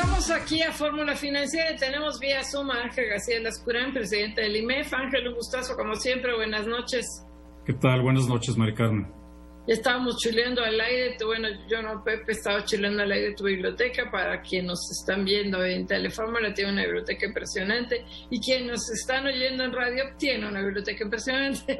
Regresamos aquí a Fórmula Financiera y tenemos vía Zoom a Ángel García Lascurain, presidente del IMEF. Ángel, un gustazo como siempre, buenas noches. ¿Qué tal? Buenas noches, Mari Carmen. Ya estábamos chuleando al aire, bueno, yo no, Pepe, estaba chuleando al aire tu biblioteca. Para quienes nos están viendo en Telefórmula, tiene una biblioteca impresionante, y quienes nos están oyendo en radio, tiene una biblioteca impresionante.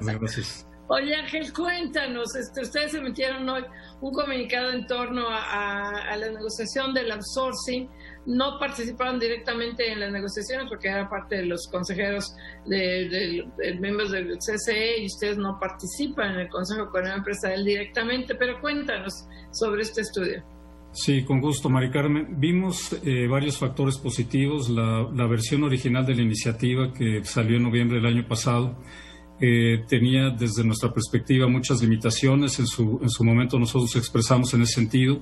Gracias. Oye, Ángel, cuéntanos, ustedes emitieron hoy un comunicado en torno a la negociación del outsourcing. No participaron directamente en las negociaciones porque era parte de los consejeros de miembros del CCE, y ustedes no participan en el Consejo Económico Empresarial directamente, pero cuéntanos sobre este estudio. Sí, con gusto, Mari Carmen. Vimos varios factores positivos. La versión original de la iniciativa, que salió en noviembre del año pasado, tenía desde nuestra perspectiva muchas limitaciones. En su momento nosotros expresamos en ese sentido,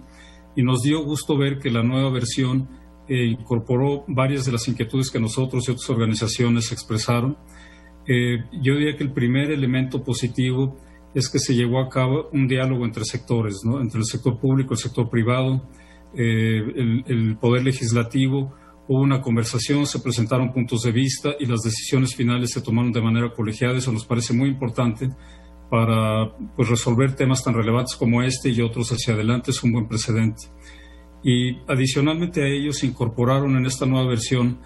y nos dio gusto ver que la nueva versión incorporó varias de las inquietudes que nosotros y otras organizaciones expresaron. Yo diría que el primer elemento positivo es que se llevó a cabo un diálogo entre sectores, ¿no? Entre el sector público, el sector privado, el poder legislativo. Hubo una conversación, se presentaron puntos de vista y las decisiones finales se tomaron de manera colegiada. Eso nos parece muy importante para resolver temas tan relevantes como este y otros hacia adelante. Es un buen precedente. Y adicionalmente a ellos se incorporaron en esta nueva versión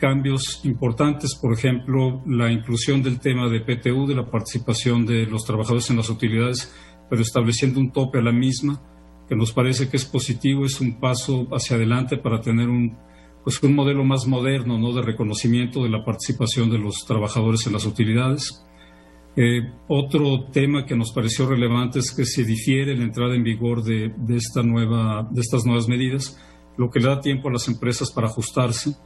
cambios importantes, por ejemplo, la inclusión del tema de PTU, de la participación de los trabajadores en las utilidades, pero estableciendo un tope a la misma, que nos parece que es positivo, es un paso hacia adelante para tener un modelo más moderno, ¿no?, de reconocimiento de la participación de los trabajadores en las utilidades. Otro tema que nos pareció relevante es que se difiere la entrada en vigor de estas nuevas medidas, lo que le da tiempo a las empresas para ajustarse.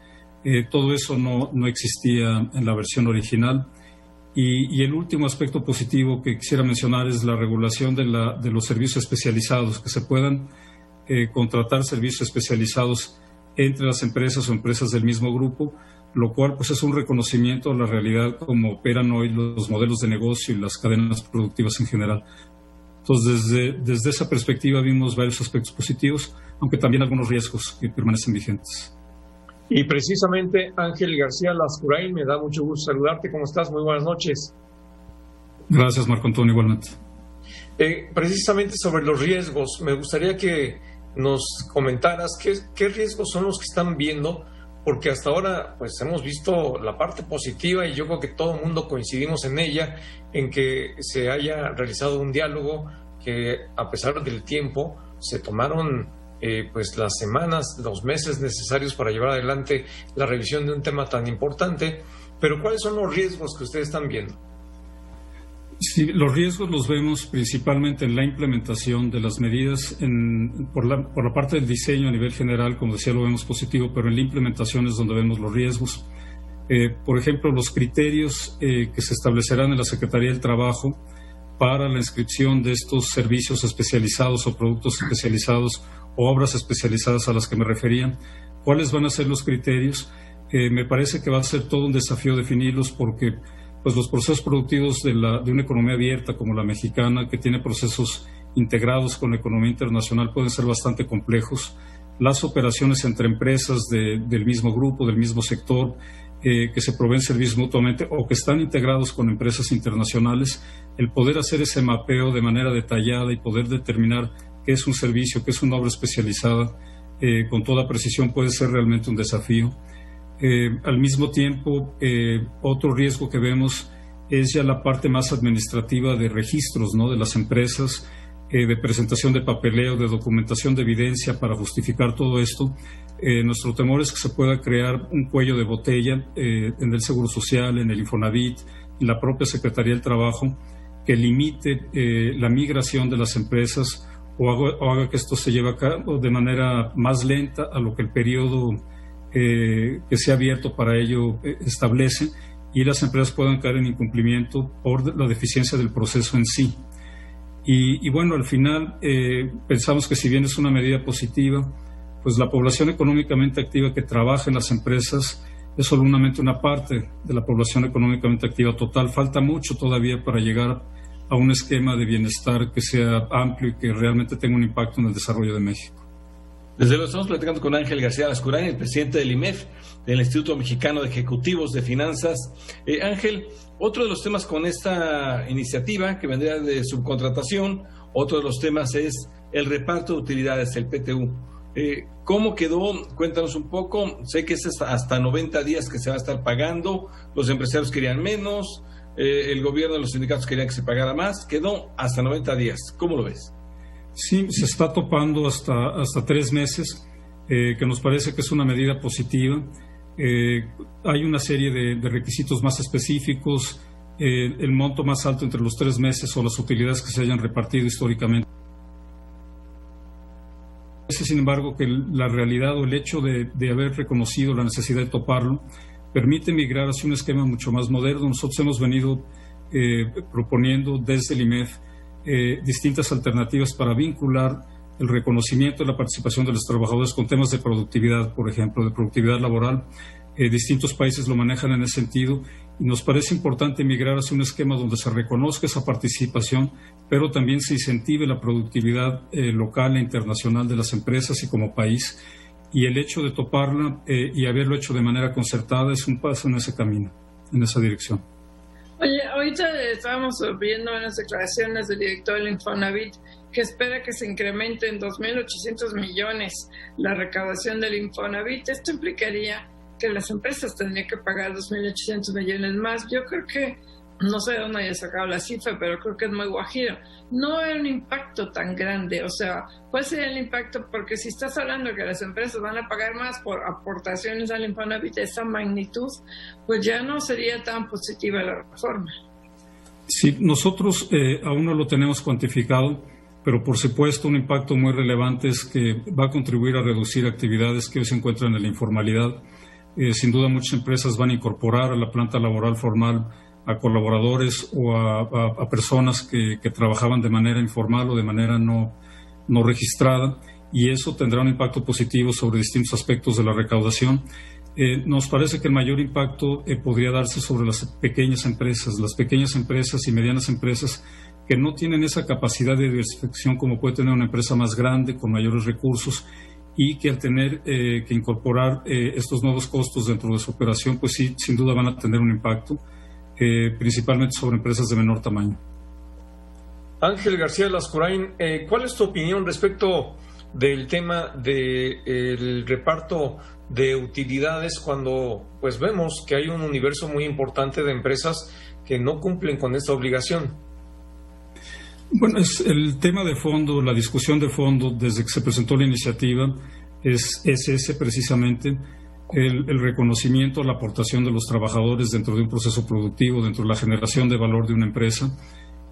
Todo eso no existía en la versión original. Y el último aspecto positivo que quisiera mencionar es la regulación de los servicios especializados, que se puedan contratar servicios especializados entre las empresas o empresas del mismo grupo, lo cual es un reconocimiento a la realidad como operan hoy los modelos de negocio y las cadenas productivas en general. Entonces, desde esa perspectiva vimos varios aspectos positivos, aunque también algunos riesgos que permanecen vigentes. Y precisamente, Ángel García Lascurain, me da mucho gusto saludarte. ¿Cómo estás? Muy buenas noches. Gracias, Marco Antonio, igualmente. Precisamente sobre los riesgos, me gustaría que nos comentaras qué riesgos son los que están viendo, porque hasta ahora hemos visto la parte positiva, y yo creo que todo el mundo coincidimos en ella, en que se haya realizado un diálogo, que a pesar del tiempo se tomaron las semanas, los meses necesarios para llevar adelante la revisión de un tema tan importante. Pero ¿cuáles son los riesgos que ustedes están viendo? Sí, los riesgos los vemos principalmente en la implementación de las medidas. Por la parte del diseño a nivel general, como decía, lo vemos positivo, pero en la implementación es donde vemos los riesgos. Por ejemplo, los criterios que se establecerán en la Secretaría del Trabajo para la inscripción de estos servicios especializados o productos especializados o obras especializadas a las que me refería. ¿Cuáles van a ser los criterios? Me parece que va a ser todo un desafío definirlos, porque los procesos productivos de una economía abierta como la mexicana, que tiene procesos integrados con la economía internacional, pueden ser bastante complejos. Las operaciones entre empresas del mismo grupo, del mismo sector, que se proveen servicios mutuamente o que están integrados con empresas internacionales, el poder hacer ese mapeo de manera detallada y poder determinar qué es un servicio, qué es una obra especializada, con toda precisión, puede ser realmente un desafío. Al mismo tiempo, otro riesgo que vemos es ya la parte más administrativa de registros, ¿no?, de las empresas, de presentación de papeleo, de documentación de evidencia para justificar todo esto. Nuestro temor es que se pueda crear un cuello de botella en el Seguro Social, en el Infonavit, en la propia Secretaría del Trabajo, que limite la migración de las empresas o haga que esto se lleve a cabo de manera más lenta a lo que el periodo que sea abierto para ello establece, y las empresas puedan caer en incumplimiento por la deficiencia del proceso en sí. Y bueno, al final pensamos que, si bien es una medida positiva, la población económicamente activa que trabaja en las empresas es solamente una parte de la población económicamente activa total. Falta mucho todavía para llegar a un esquema de bienestar que sea amplio y que realmente tenga un impacto en el desarrollo de México. Desde luego estamos platicando con Ángel García Lascurain, el presidente del IMEF, del Instituto Mexicano de Ejecutivos de Finanzas. Ángel, otro de los temas con esta iniciativa que vendría de subcontratación, otro de los temas es el reparto de utilidades, el PTU. ¿Cómo quedó? Cuéntanos un poco. Sé que es hasta 90 días que se va a estar pagando, los empresarios querían menos, el gobierno y los sindicatos querían que se pagara más, quedó hasta 90 días. ¿Cómo lo ves? Sí, se está topando hasta 3 meses, que nos parece que es una medida positiva. Hay una serie de requisitos más específicos, el monto más alto entre los 3 meses o las utilidades que se hayan repartido históricamente. Sin embargo, que la realidad o el hecho de haber reconocido la necesidad de toparlo permite migrar hacia un esquema mucho más moderno. Nosotros hemos venido proponiendo desde el IMEF distintas alternativas para vincular el reconocimiento de la participación de los trabajadores con temas de productividad, por ejemplo, de productividad laboral. Distintos países lo manejan en ese sentido y nos parece importante migrar hacia un esquema donde se reconozca esa participación, pero también se incentive la productividad local e internacional de las empresas y como país. Y el hecho de toparla y haberlo hecho de manera concertada es un paso en ese camino, en esa dirección. Oye, ahorita estábamos viendo unas declaraciones del director del Infonavit que espera que se incremente en 2.800 millones la recaudación del Infonavit. Esto implicaría que las empresas tendrían que pagar 2.800 millones más. Yo creo que, no sé de dónde haya sacado la cifra, pero creo que es muy guajiro. No es un impacto tan grande. O sea, ¿cuál sería el impacto? Porque si estás hablando de que las empresas van a pagar más por aportaciones al Infonavit de esa magnitud, pues ya no sería tan positiva la reforma. Sí, nosotros aún no lo tenemos cuantificado, pero por supuesto un impacto muy relevante es que va a contribuir a reducir actividades que hoy se encuentran en la informalidad. Sin duda muchas empresas van a incorporar a la planta laboral formal a colaboradores o a personas que trabajaban de manera informal o de manera no registrada, y eso tendrá un impacto positivo sobre distintos aspectos de la recaudación. Nos parece que el mayor impacto podría darse sobre las pequeñas empresas y medianas empresas que no tienen esa capacidad de diversificación como puede tener una empresa más grande, con mayores recursos, y que al tener que incorporar estos nuevos costos dentro de su operación, pues sí, sin duda van a tener un impacto, principalmente sobre empresas de menor tamaño. Ángel García Lascurain, ¿cuál es tu opinión respecto del tema del reparto de utilidades cuando pues vemos que hay un universo muy importante de empresas que no cumplen con esta obligación? Bueno, es el tema de fondo, la discusión de fondo desde que se presentó la iniciativa es ese precisamente, el reconocimiento a la aportación de los trabajadores dentro de un proceso productivo, dentro de la generación de valor de una empresa,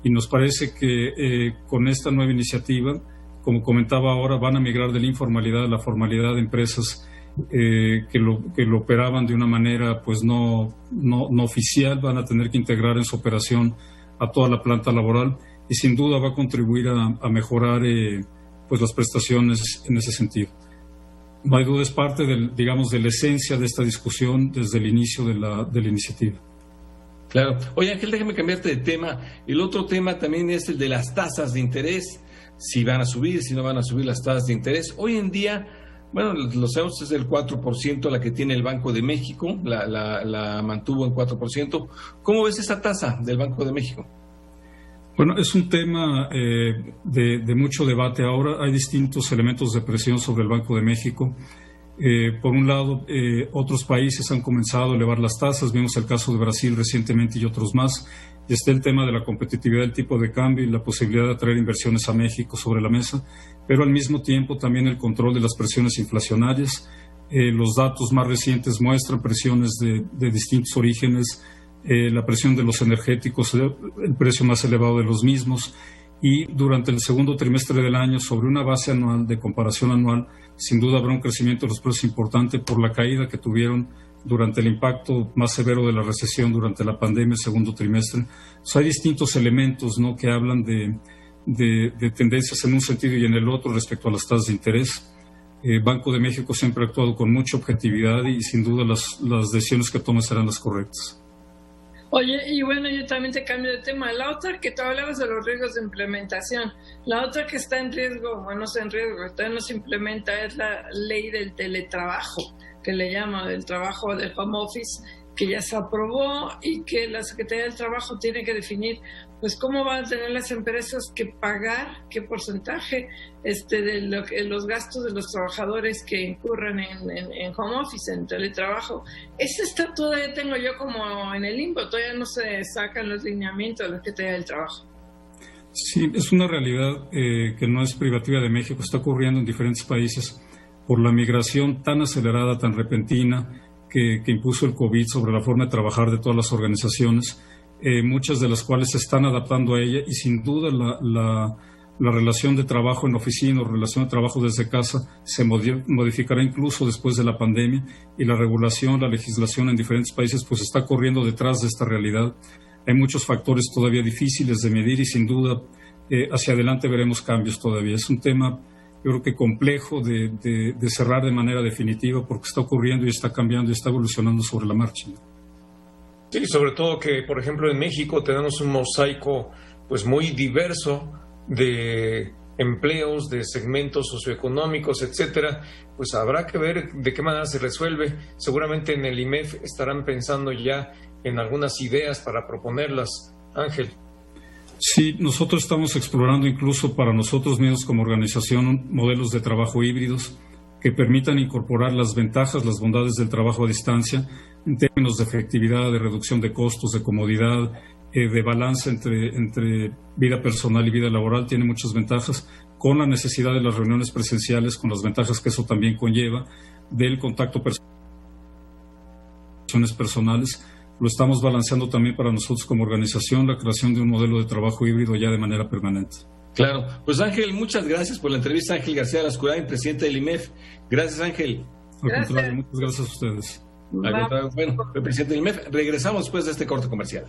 y nos parece que con esta nueva iniciativa, como comentaba ahora, van a migrar de la informalidad a la formalidad de empresas que lo operaban de una manera pues no oficial, van a tener que integrar en su operación a toda la planta laboral, y sin duda va a contribuir a mejorar pues las prestaciones en ese sentido. No hay duda, es parte de la esencia de esta discusión desde el inicio de la iniciativa. Claro. Oye, Ángel, déjame cambiarte de tema. El otro tema también es el de las tasas de interés, si van a subir, si no van a subir las tasas de interés. Hoy en día, bueno, lo sabemos, es el 4% la que tiene el Banco de México, la mantuvo en 4%. ¿Cómo ves esa tasa del Banco de México? Bueno, es un tema de mucho debate ahora. Hay distintos elementos de presión sobre el Banco de México. Por un lado, otros países han comenzado a elevar las tasas. Vimos el caso de Brasil recientemente y otros más. Y está el tema de la competitividad del tipo de cambio y la posibilidad de atraer inversiones a México sobre la mesa, pero al mismo tiempo también el control de las presiones inflacionarias. Los datos más recientes muestran presiones de distintos orígenes, la presión de los energéticos, el precio más elevado de los mismos, y durante el segundo trimestre del año, sobre una base anual de comparación anual, sin duda habrá un crecimiento de los precios importante por la caída que tuvieron durante el impacto más severo de la recesión durante la pandemia, el segundo trimestre. Hay distintos elementos, ¿no?, que hablan de tendencias en un sentido y en el otro respecto a las tasas de interés. Banco de México siempre ha actuado con mucha objetividad y sin duda las decisiones que tome serán las correctas. Oye, y bueno, yo también te cambio de tema. La otra que tú hablabas de los riesgos de implementación, la otra que está en riesgo, bueno, no está en riesgo, todavía no se implementa, es la ley del teletrabajo, que le llama del trabajo del home office, que ya se aprobó y que la Secretaría del Trabajo tiene que definir pues cómo van a tener las empresas que pagar, qué porcentaje de los gastos de los trabajadores que incurran en home office, en teletrabajo. Ese está todavía, tengo yo como en el limbo, todavía no se sacan los lineamientos de la Secretaría del Trabajo. Sí, es una realidad que no es privativa de México, está ocurriendo en diferentes países por la migración tan acelerada, tan repentina, que impuso el COVID sobre la forma de trabajar de todas las organizaciones, muchas de las cuales se están adaptando a ella, y sin duda la relación de trabajo en oficina o relación de trabajo desde casa se modificará incluso después de la pandemia, y la regulación, la legislación en diferentes países pues está corriendo detrás de esta realidad. Hay muchos factores todavía difíciles de medir y sin duda hacia adelante veremos cambios todavía. Es un tema, yo creo que complejo de cerrar de manera definitiva, porque está ocurriendo y está cambiando y está evolucionando sobre la marcha. Sí, sobre todo que, por ejemplo, en México tenemos un mosaico pues muy diverso de empleos, de segmentos socioeconómicos, etcétera. Pues habrá que ver de qué manera se resuelve. Seguramente en el IMEF estarán pensando ya en algunas ideas para proponerlas. Ángel. Sí, nosotros estamos explorando incluso para nosotros mismos como organización modelos de trabajo híbridos que permitan incorporar las ventajas, las bondades del trabajo a distancia en términos de efectividad, de reducción de costos, de comodidad, de balance entre vida personal y vida laboral. Tiene muchas ventajas, con la necesidad de las reuniones presenciales, con las ventajas que eso también conlleva, del contacto personales. Lo estamos balanceando también para nosotros como organización, la creación de un modelo de trabajo híbrido ya de manera permanente. Claro. Pues Ángel, muchas gracias por la entrevista. Ángel García Lascurain, presidente del IMEF. Gracias, Ángel. Al contrario, muchas gracias a ustedes. Al contrario, bueno, el presidente del IMEF. Regresamos después de este corte comercial.